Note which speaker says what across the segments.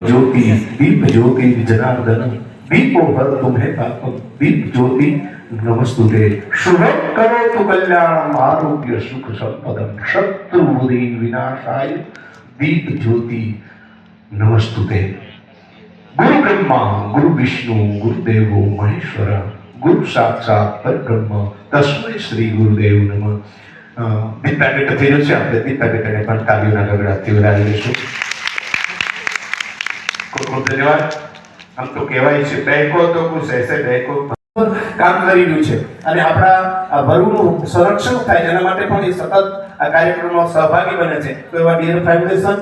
Speaker 1: ज्योति दीप ज्योति जनार्दन दीपो हर तुम्हें पापम दीप ज्योति नमस्तुते शुभम करोतु कल्याणम आरोग्य सुख संपदम शत्रु बुद्धि विनाशाय दीप ज्योति नमस्तुते। गुरु ब्रह्मा गुरु विष्णु गुरुदेवो महेश्वर गुरु साक्षात परब्रह्म तस्मै श्री गुरुदेव नमः। દીપ પેકેટ થઈ રહ્યું છે, આપણે દીપ પેકેટને પણ તાલીઓના ગગડાથી વધારી લઈશું. ખૂબ ખૂબ ધન્યવાદ. આમ તો કહેવાય છે બેંકો તો કુછ એસે બેંકો કામ કરી રહ્યું છે અને આપણા વરુનું સંરક્ષણ થાય એના માટે પણ એ સતત આ કાર્યક્રમમાં સહભાગી બને છે. તો એવા ડિયર ફાઉન્ડેશન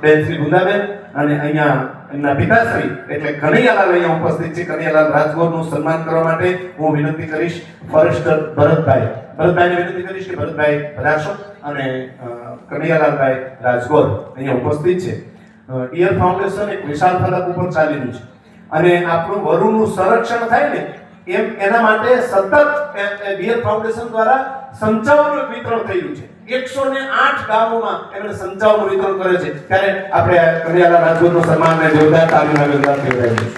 Speaker 1: બેન શ્રી ગુંદાબેન અને અહીંયા એમના પિતાશ્રી એટલે કનૈયાલાલ અહીંયા ઉપસ્થિત છે. કનૈયાલાલ રાજગોરનું સન્માન કરવા માટે હું વિનંતી કરીશ ફોરેસ્ટર ભરતભાઈને વિનંતી કરીશ કે ભરતભાઈ પધારશો અને કનૈયાલાલભાઈ રાજગોર અહીંયા ઉપસ્થિત છે. ડિયર ફાઉન્ડેશન એક વિશાળ ફલક ઉપર ચાલી રહ્યું છે અને આપણું વરુનું સંરક્ષણ થાય ને એમ એના માટે સતત ડિયર ફાઉન્ડેશન દ્વારા સંચાઓનું વિતરણ થઈ રહ્યું છે. 108 ગામોમાં એમણે સંચાઓનું વિતરણ કરે છે. ત્યારે આપણે કનૈયાલાલ રાજગોરનું સન્માનને જોરદાર તાલીઓના ગગડાથી વધારીએ.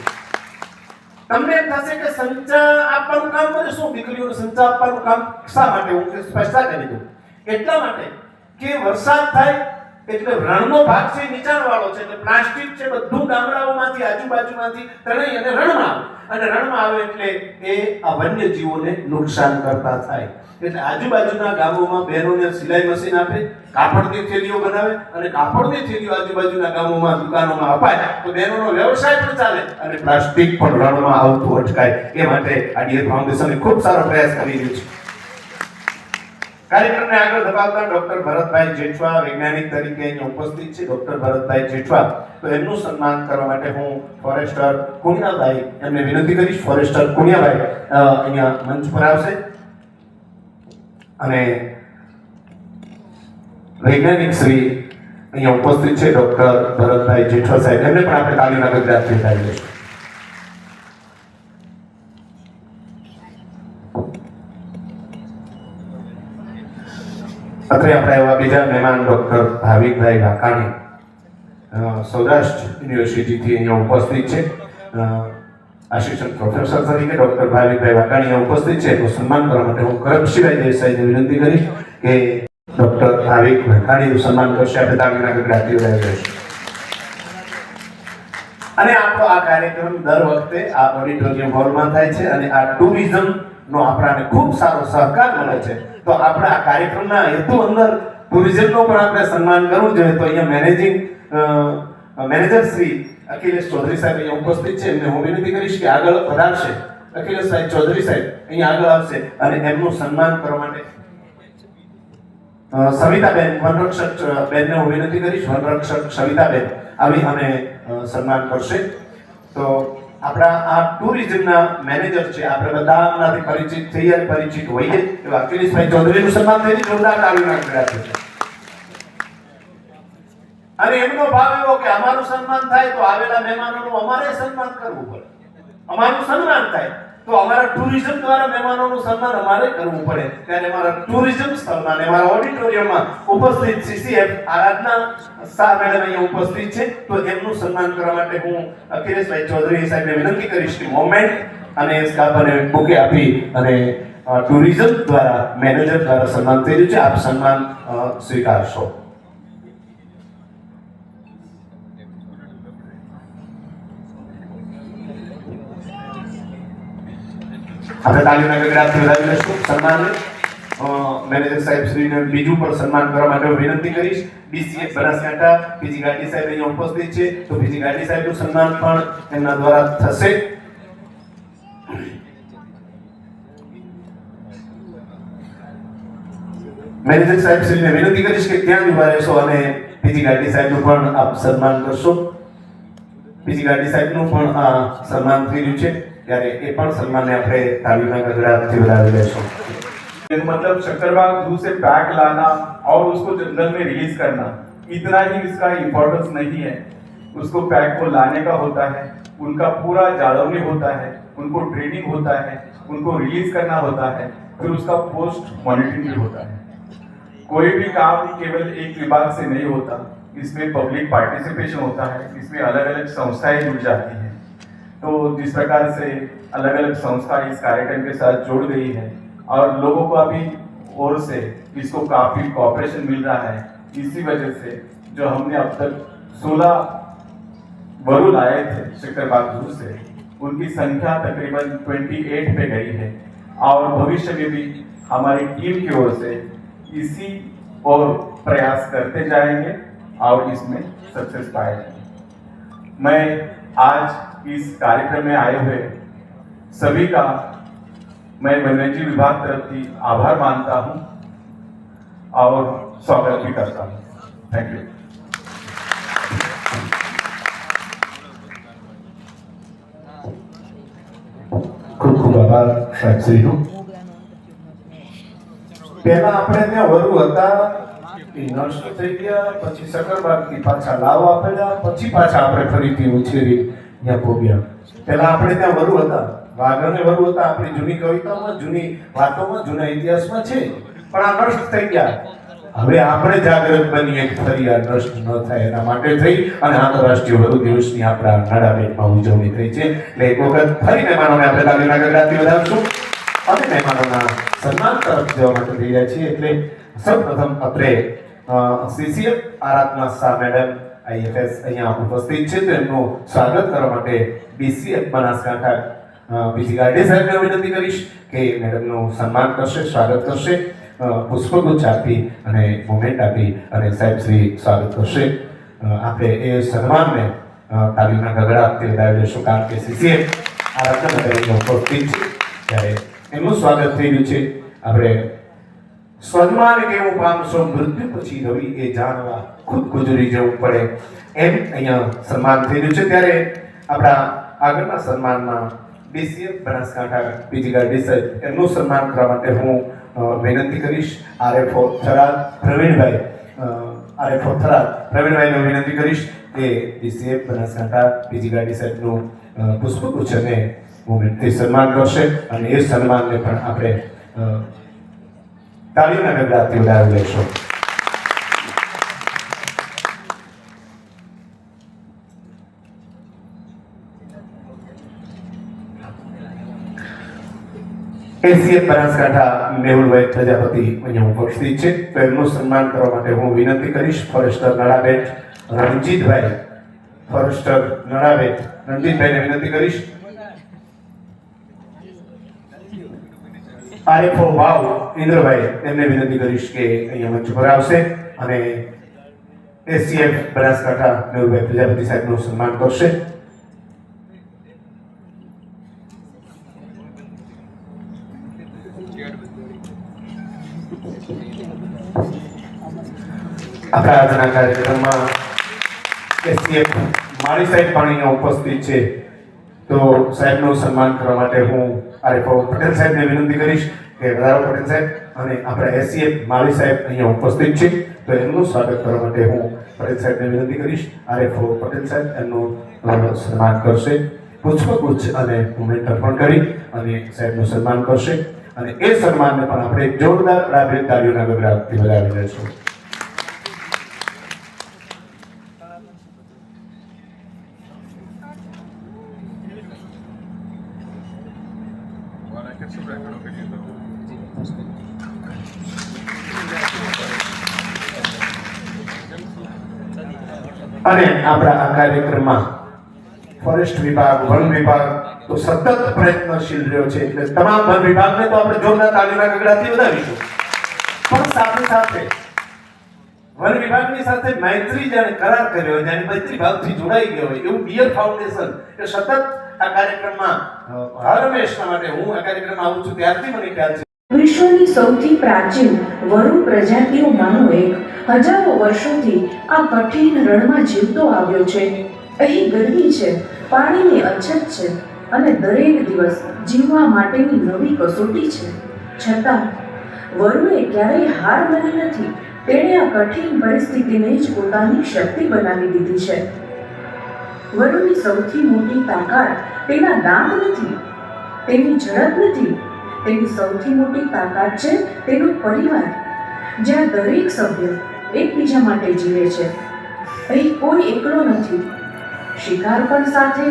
Speaker 1: તમને એમ થશે કે સંચા આપવાનું કામ કરે શું? દીકરીઓને સંચા આપવાનું કામ શા માટે? હું સ્પષ્ટતા કરી દઉં. એટલા માટે કે વરસાદ થાય એટલે રણનો ભાગ છે નીચાણવાળો છે એટલે પ્લાસ્ટિક છે બધું ગામડાઓમાંથી આજુબાજુમાંથી તણાઈ અને રણમાં આવે અને રણમાં આવે એટલે એ આ વન્ય જીવોને નુકસાન કરતા થાય. એટલે આજુબાજુના ગામોમાં બહેનોને સિલાઈ મશીન આપે, કાપડની થેલીઓ બનાવે અને કાપડની થેલીઓ આજુબાજુના ગામોમાં દુકાનોમાં અપાય તો બહેનોનો વ્યવસાય પણ ચાલે અને પ્લાસ્ટિક પણ રણમાં આવતું અટકાય. એ માટે આ ડિયર ફાઉન્ડેશન ખૂબ સારો પ્રયાસ કરી રહ્યું છે. કાર્યક્રમને આગળ ધપાવતા ડોક્ટર ભરતભાઈ જેઠવા વૈજ્ઞાનિક તરીકે અહીં ઉપસ્થિત છે. ડોક્ટર ભરતભાઈ જેઠવા તો એમનું સન્માન કરવા માટે હું ફોરેસ્ટર કુણિયાભાઈ એમને વિનંતી કરીશ. ફોરેસ્ટર કુણિયાભાઈ અહીંયા મંચ પર આવશે અને વૈજ્ઞાનિક શ્રી અહીંયા ઉપસ્થિત છે ડોક્ટર ભરતભાઈ જેઠવા સાહેબ એમને પણ આપણે તાલીઓના ગગડાથી વધારી લઈશું. અત્રે આપણે એવા બીજા મહેમાન ડોક્ટર ભાવિકભાઈ વાકાણી સૌરાષ્ટ્ર યુનિવર્સિટીથી અહીંયા ઉપસ્થિત છે. આસિસ્ટન્ટ પ્રોફેસર તરીકે ડોક્ટર ભાવિકભાઈ વાકાણી અહીંયા ઉપસ્થિત છે. તો સન્માન કરવા માટે હું કરમશીભાઈ દેસાઈને વિનંતી કરીશ કે ડોક્ટર ભાવિક વાકાણીનું સન્માન કરશે. આપણે તાલીઓના ગગડાથી વધારી લઈશું. અને આપણો આ કાર્યક્રમ દર વખતે આ ઓડિટોરિયમ હોલમાં થાય છે અને આ ટુરિઝમ નો આપણાને ખૂબ સારો સહકાર મળે છે. તો આપણે આ કાર્યક્રમના હેતુ અંદર ટુરિઝમનો પણ આપણે સન્માન કરવું જોઈએ. તો અહીંયા મેનેજર શ્રી અખિલેશ ચૌધરી સાહેબ અહીંયા ઉપસ્થિત છે. એમને હું વિનંતી કરીશ કે આગળ પધારશે. અખિલેશ સાહેબ ચૌધરી સાહેબ અહીંયા આગળ આવશે અને એમનું સન્માન કરવા માટે સવિતાબેન વનરક્ષક બેનને હું વિનંતી કરીશ. વનરક્ષક સવિતાબેન આવી અને સન્માન કરશે. તો આપણા આ ટુરિઝમના મેનેજર છે, આપણે બધાનાથી પરિચિત થઈ અને પરિચિત હોઈએ એવા અખિલેશભાઈ ચૌધરીનું સન્માન થઈ જોરદાર તાળીઓના ગગડાથી. અને એમનો ભાવ એવો કે અમારું સન્માન થાય તો આવેલા મહેમાનોનું અમારે સન્માન કરવું પડે. અમારું સન્માન થાય તો અમારા ટુરિઝમ દ્વારા મહેમાનોનું સન્માન અમારે કરવું પડે. ત્યારે અમારા ટુરિઝમ સ્થળમાં અને અમારા ઓડિટોરિયમમાં ઉપસ્થિત સીસીએફ આરાધના શાહ મેડમ અહીંયા ઉપસ્થિત છે. તો એમનું સન્માન કરવા માટે હું અખિલેશભાઈ ચૌધરી સાહેબને વિનંતી કરીશ કે મોમેન્ટ અને સ્કાર્ફ અને બુકે આપી અને ટુરિઝમ દ્વારા મેનેજર દ્વારા સન્માન થઈ રહ્યું છે. આપ સન્માન સ્વીકારશો. આપણે તાલીઓના ગગડાથી વધારી લઈશું. સન્માન મેનેજર સાહેબ શ્રીને બીજું પણ સન્માન કરવા માટે હું વિનંતી કરીશ. બીસીએફ બનાસકાંઠા પીજી ગાડી સાહેબ અહીંયા ઉપસ્થિત છે. તો પીજી ગાડી સાહેબનું સન્માન પણ એમના દ્વારા થશે. મેનેજર સાહેબ શ્રીને વિનંતી કરીશ કે ત્યાં ઉભા રહેશો અને પીજી ગાડી સાહેબનું પણ આપ સન્માન કરશો. પીજી ગાડી સાહેબનું પણ સન્માન થઈ રહ્યું છે ત્યારે એ પણ સન્માનને આપણે તાલીઓના ગગડાથી વધાવી લેશું.
Speaker 2: मतलब शक्करबाग जू से पैक लाना और उसको जंगल में रिलीज करना इतना ही इसका इम्पोर्टेंस नहीं है. उसको पैक को लाने का होता है, उनका पूरा जाड़वनी होता है, उनको ट्रेनिंग होता है, उनको रिलीज करना होता है, फिर उसका पोस्ट मॉनिटरिंग भी होता है. कोई भी काम केवल एक विभाग से नहीं होता. इसमें पब्लिक पार्टिसिपेशन होता है, इसमें अलग अलग संस्थाएं जुड़ जाती हैं। तो जिस प्रकार से अलग अलग संस्था इस कार्यक्रम के साथ जुड़ गई है और लोगों को अभी ओर से इसको काफी कोऑपरेशन मिल रहा है, इसी वजह से जो हमने अब तक 16 वरु लाए थे शक्करबाग जू से, उनकी संख्या तकरीबन 28 पे गई है और भविष्य में भी हमारी टीम की ओर से इसी और प्रयास करते जाएंगे और इसमें सक्सेस पाएंगे। मैं आज इस कार्यक्रम में आए हुए सभी का मैं वन्यजीव विभाग तरफ की आभार मानता हूं और स्वागत भी करता हूं। Thank you.
Speaker 1: ખૂબ ખૂબ આભાર સાહેબ શ્રીનો. પહેલા આપણે ત્યાં વરુ હતા એ નષ્ટ થઈ ગયા, પછી સકરબાગથી પાછા લાવવા પડ્યા, પછી પાછા આપણે ફરીથી ઉછેરી ત્યાં પોગ્યા. પહેલા આપણે ત્યાં વરુ હતા, વાઘ અને વરુ હતા, આપણી જૂની કવિતાઓમાં, જૂની વાતોમાં, જૂના ઇતિહાસમાં છે, પણ આ નષ્ટ થઈ ગયા. હવે આપણે જાગૃત બનીએ કે ફરી આ નષ્ટ ન થાય એના માટે થઈ અને આંતરરાષ્ટ્રીય વરુ દિવસની આપણા નાડાબેટમાં ઉજવણી થઈ છે. એટલે એક વખત ફરી મહેમાનોને આપણે તાલીમના ગગડાથી વધારશું અને મહેમાનોના સન્માન તરફ જવા માટે થઈ રહ્યા છીએ. એટલે સૌપ્રથમ આપણે સીસીએફ આરાધના શાહ મેડમ આઈએફએસ અહીંયા ઉપસ્થિત છે, તો એમનું સ્વાગત કરવા માટે બીસીએફ બનાસકાંઠા બીજી ગાડી સાહેબને વિનંતી કરીશ કે મેડમનું સન્માન કરશે, સ્વાગત કરશે, પુષ્પગુચ્છ આપી અને મોમેન્ટ આપી અને સાહેબ શ્રી સ્વાગત કરશે. આપણે એ સન્માનને તાલીમના ગગડા આપતી વધાવી લઈશું, કારણ કે સીસીએફ આરાધના મેડમ ઉપસ્થિત છે ત્યારે એમનું સ્વાગત થઈ રહ્યું છે. આપણે સન્માન કેવું પામશો મૃત્યુ પછી રવિ એ જાણવા ખુદ ગુજરી જવું પડે, એમ અહીંયા સન્માન થઈ રહ્યું છે. ત્યારે આપણા આગળના સન્માનમાં બીસીએફ બનાસકાંઠા બીજી ગાડી સાહેબ એમનું સન્માન કરવા માટે હું વિનંતી કરીશ. આરએફઓ થરાદ પ્રવીણભાઈને વિનંતી કરીશ કે બીસીએફ બનાસકાંઠા બીજી ગાડી સાહેબનું પુષ્પગુચ્છ અને મોમેન્ટથી સન્માન કરશે અને એ સન્માનને પણ આપણે તાલીમના ગગડાથી વધાવી લઈશું. એસીએફ બનાસકાંઠા મેહુલભાઈ પ્રજાપતિ અહીંયા ઉપસ્થિત છે, તો એમનું સન્માન કરવા માટે હું વિનંતી કરીશ. ફોરેસ્ટર નડાબેટ રણજીતભાઈ, ફોરેસ્ટર નડાબેટ રણજીતભાઈને વિનંતી કરીશ. આરએફઓ વાવ ઇન્દ્રભાઈ એમને વિનંતી કરીશ કે અહીંયા મંચ પર આવશે અને એસીએફ બનાસકાંઠા મેહુલભાઈ પ્રજાપતિ સાહેબનું સન્માન કરશે. આપણા આજના કાર્યક્રમમાં એસીએફ માળી સાહેબ પણ અહીંયા ઉપસ્થિત છે, તો સાહેબનું સન્માન કરવા માટે હું આરએફઓ પટેલ સાહેબને વિનંતી કરીશ કે વધારો પટેલ સાહેબ અને આપણા એસીએફ માળી સાહેબ અહીંયા ઉપસ્થિત છે, તો એમનું સ્વાગત કરવા માટે હું પટેલ સાહેબને વિનંતી કરીશ. આરએફઓ પટેલ સાહેબ એમનું સન્માન કરશે, પુષ્પગુચ્છ અને મોમેન્ટ અર્પણ કરી અને સાહેબનું સન્માન કરશે અને એ સન્માનને પણ આપણે જોરદાર તાળીઓના ગગડાથી વધાવી લઈશું. અને આપણા આ કાર્યક્રમમાં ફોરેસ્ટ વિભાગ, વન વિભાગ તો સતત પ્રયત્નશીલ રહ્યો છે, એટલે તમામ વન વિભાગને તો આપણે જોરદાર તાળીના ગગડાથી વધાવીશું. પણ સાથે સાથે વન વિભાગની સાથે મૈત્રી જાણે કરાર કર્યો હોય, જાણે મૈત્રી ભાવથી જોડાઈ ગયો હોય એવું બિયર ફાઉન્ડેશન એ સતત આ કાર્યક્રમમાં હર હંમેશા માટે હું આ કાર્યક્રમમાં આવું છું ત્યારથી મને ખ્યાલ છે.
Speaker 3: વિશ્વની સૌથી પ્રાચીન વરુ પ્રજાતિઓમાંનો એક હજારો વર્ષોથી આ કઠિન રણમાં જીવતો આવ્યો છે. અહીં ગરમી છે, પાણીની અછત છે અને દરેક દિવસ જીવવા માટેની નવી કસોટી છે. છતાં વરુએ ક્યારેય હાર માની નથી. તેણે આ કઠિન પરિસ્થિતિને જ પોતાની શક્તિ બનાવી દીધી છે. વરુની સૌથી મોટી તાકાત તેના દાંત નથી, તેની ઝડપ નથી. તેની સૌથી મોટી તાકાત છે તેનો પરિવાર, જ્યાં દરેક સભ્ય એકબીજા માટે જીવે છે. અહીં કોઈ એકલો નથી. શિકાર પણ સાથે,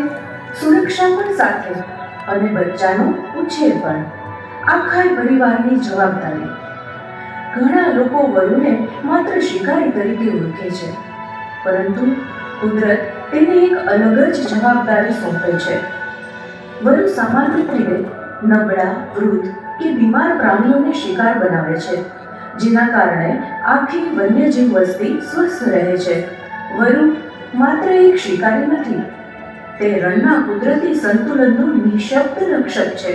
Speaker 3: સુરક્ષા પણ સાથે અને બચ્ચાનો ઉછેર પણ. આખા પરિવારની જવાબદારી. ઘણા લોકો વરુને માત્ર શિકારી તરીકે ઓળખે છે, પરંતુ કુદરત તેને એક અલગ જ જવાબદારી સોંપે છે. વરુ સામાન્ય રીતે નબળા, વૃદ્ધ કે બીમાર પ્રાણીઓને શિકાર બનાવે છે, જેના કારણે આખી વન્યજીવ વસ્તી સ્વસ્થ રહે છે. વરુ માત્ર એક શિકારી નથી, તે રણના કુદરતી સંતુલનનું નિઃશબ્દ રક્ષક છે.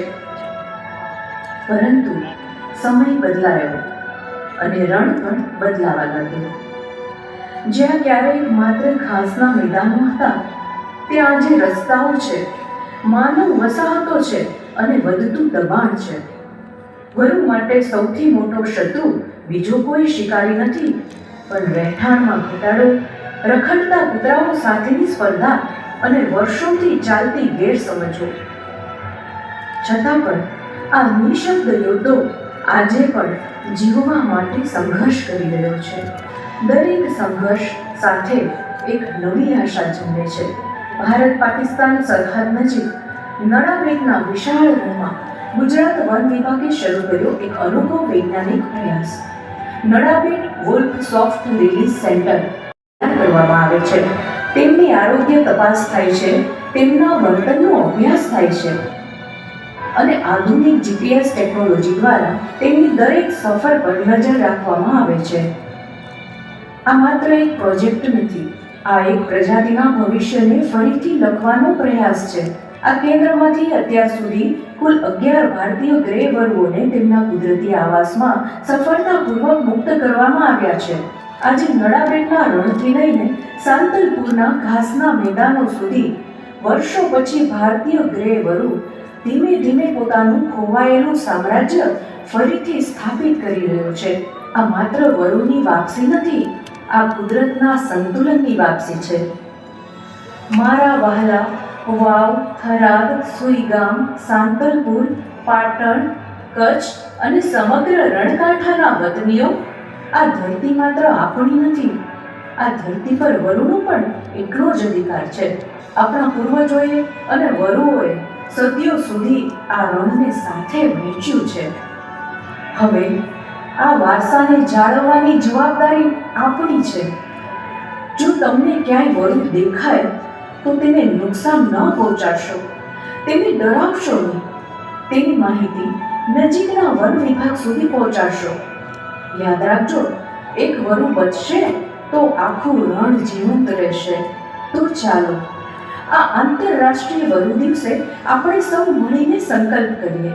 Speaker 3: પરંતુ સમય બદલાયો અને રણ પણ બદલાવા લાગ્યો. જ્યાં ક્યારેક માત્ર ઘાસના મેદાનો હતા, ત્યાં આજે રસ્તાઓ છે, માનવ વસાહતો છે અને વધતું દબાણ છે. વરુ માટે સૌથી મોટો શત્રુ બીજો કોઈ શિકારી નથી, પણ રહેઠાણમાં ઘટાડો, રખડતા કૂતરાઓ સાથેની સ્પર્ધા અને વર્ષોથી ચાલતી ગેરસમજો. છતાં પણ આ નિઃશબ્દ યોદ્ધો આજે પણ જીવવા માટે સંઘર્ષ કરી રહ્યો છે. દરેક સંઘર્ષ સાથે એક નવી આશા જન્મે છે. ભારત પાકિસ્તાન સરહદ નજીક નડાબેટના વિશાળ રણમાં ગુજરાત વન વિભાગે શરૂ કર્યો એક અનોખો વૈજ્ઞાનિક પ્રયાસ. Nadabet wolf soft release centre કરવામાં આવે છે. તેમની આરોગ્ય તપાસ થાય છે, તેમના વર્તનનો અભ્યાસ થાય છે અને આધુનિક જીપીએસ ટેકનોલોજી દ્વારા તેમની દરેક સફર પર નજર રાખવામાં આવે છે. આ માત્ર એક પ્રોજેક્ટ નથી, આ એક પ્રજાતિના ભવિષ્યને ફરીથી લખવાનો પ્રયાસ છે. આ કેન્દ્રમાંથી અત્યાર સુધી કુલ 11 ભારતીય ગ્રે વરુઓને તેમના કુદરતી આવાસમાં સફળતાપૂર્વક મુક્ત કરવામાં આવ્યા છે. આજે નડાબેટના રણથી લઈને સાંતલપુરના ઘાસના મેદાનો સુધી વર્ષો પછી ભારતીય ગ્રે વરુ ધીમે ધીમે પોતાનું ખોવાયેલું સામ્રાજ્ય ફરીથી સ્થાપિત કરી રહ્યો છે. આ માત્ર વરુની વાપસી નથી, આ કુદરતના સંતુલનની વાપસી છે. મારા વહાલા વાવ, થરાદ, સુઈગામ, સાંતલપુર, પાટણ, કચ્છ અને સમગ્ર રણકાંઠાના વતનીઓ, આ ધરતી માત્ર આપણી નથી, આ ધરતી પર વરુનો પણ એટલો જ અધિકાર છે. આપણા પૂર્વજોએ અને વરુઓએ સદીઓ સુધી આ રણને સાથે વહેંચ્યું છે. હવે આ વારસાને જાળવવાની જવાબદારી આપણી છે. જો તમને ક્યાંય વરુ દેખાય તો તેને નુકસાન ન પહોંચાડશો, તેને ડરાવશો નહીં. તેની માહિતી નજીકના વન વિભાગ સુધી પહોંચાડશો. યાદ રાખજો, એક વરુ બચશે તો આખું રણ જીવંત રહેશે. તો ચાલો આ આંતરરાષ્ટ્રીય વરુ દિવસે આપણે સૌ મળીને સંકલ્પ કરીએ